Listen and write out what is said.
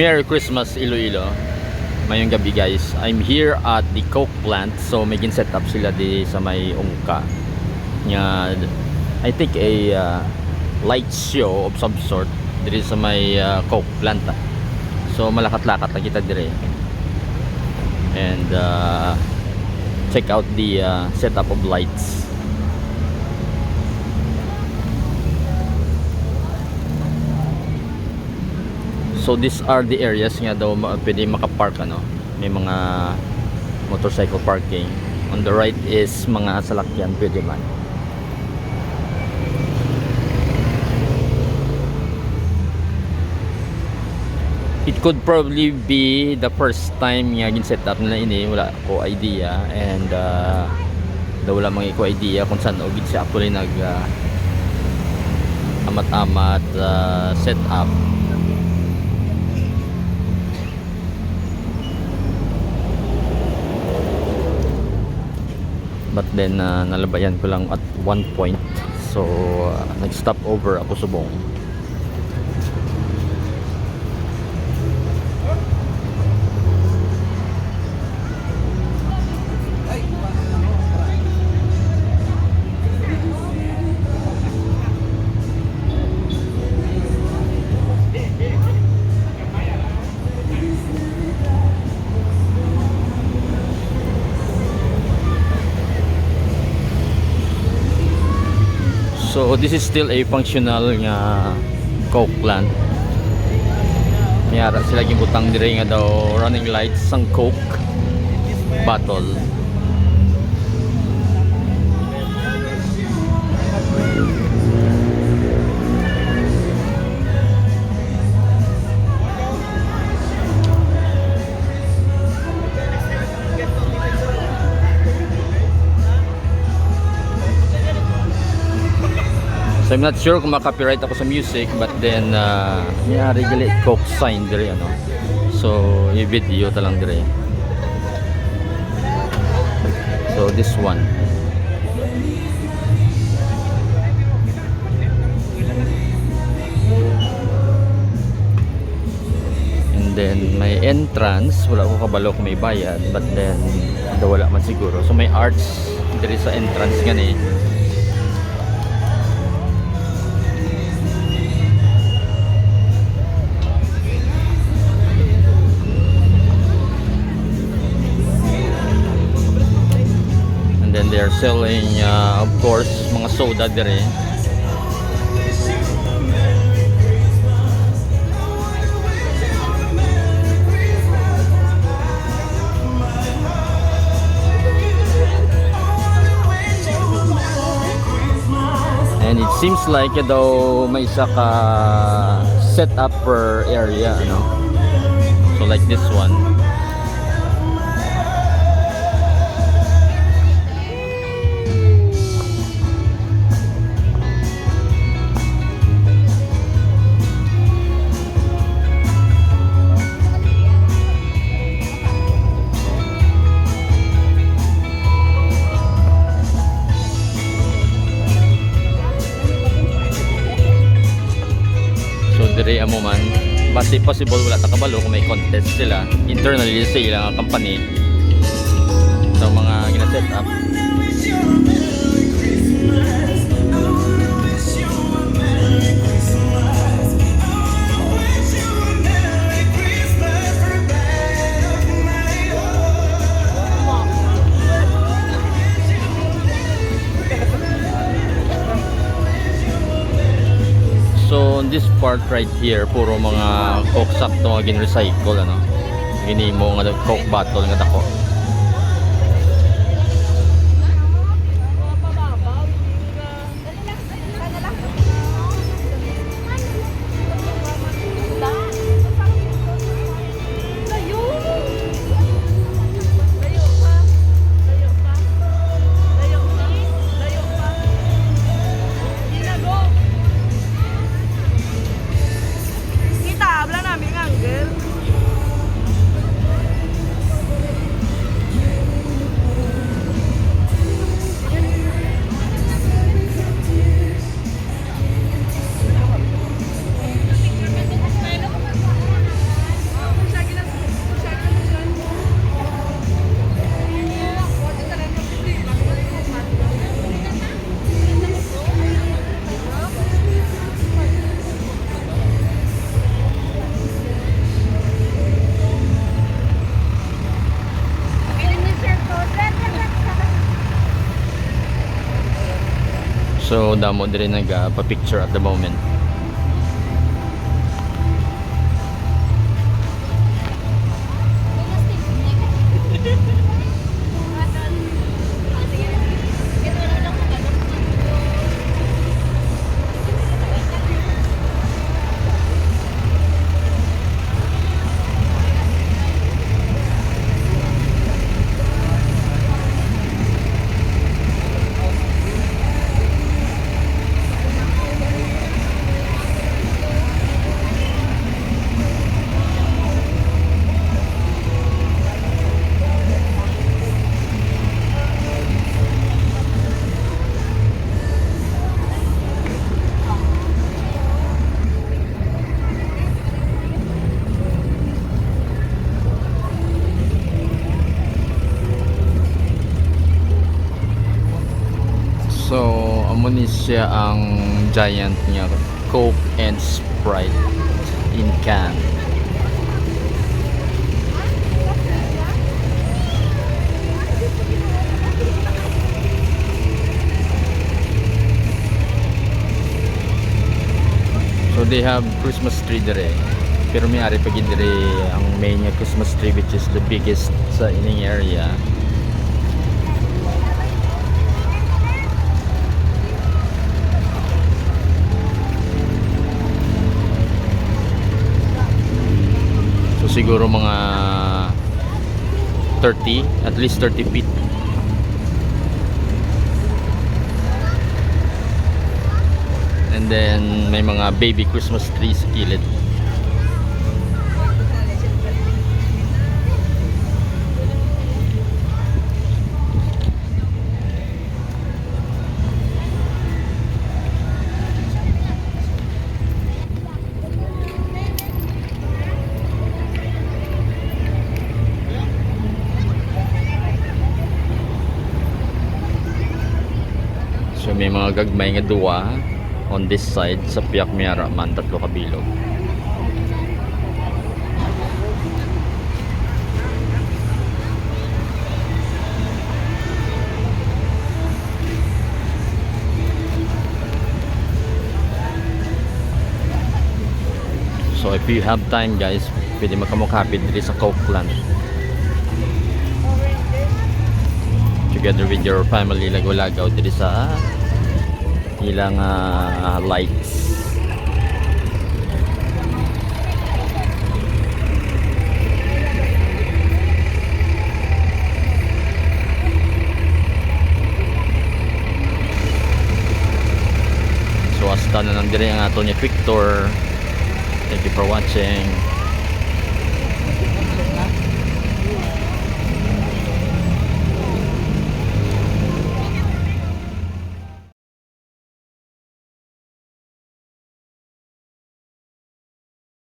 Merry Christmas Iloilo. Mayong gabi guys. I'm here at the Coke plant. So may gin set up sila di sa may Ungka. Nga I think a light show of some sort diri sa may Coke plant. So malakat-lakat lang kita dire. And check out the setup of lights. So these are the areas nga daw pwede makapark ano. May mga motorcycle parking. On the right is mga salakyan pwede man. It could probably be the first time nga gin set up nila ini, wala ko idea, and daw wala mga ko idea kung saan og siya actually nag amat-amat set up. But then nalabayan ko lang at one point, so nag-stop over ako subong. So this is still a functional nga Coke plant. Mayara sila gibutang dire nga daw running lights sang Coke bottle. So I'm not sure kung maka-copyright ako sa music, but then mayari gali Coke sign dire ano. So i-video ta lang dire. So this one. And then may entrance, wala ko kabalo kung may bayad, but then wala man siguro. So may arts dire sa entrance gani. And then they're selling of course mga soda dire. And it seems like daw may isa ka set up per area ano. So like this one. Dire amo man basi possible wala ta kabalo kung may contest sila internally sa ilang company sa mga gina-set up. So on this part right here puro mga Coke sakto nga gin-recycle ano. Ginimo nga Coke bottle nga dako. So damo dire nagpa-picture at the moment. So, amo ni siya ang giant niya, Coke and Sprite in can. So they have Christmas tree dire. Pero may ari pa gid dire ang main niya Christmas tree, which is the biggest sa ining area. Siguro mga 30, at least 30 feet. And then may mga baby Christmas trees sa kilid. So may mga gagmay nga duwa on this side sa Piak Miara man, 3 ka bilog. So if you have time guys, pwede makamukapid dito sa Cokeland. Together with your family, lagaw-lagaw dito sa ilang lights. So hasta na nang dire ang ato niya quick tour. Thank you for watching.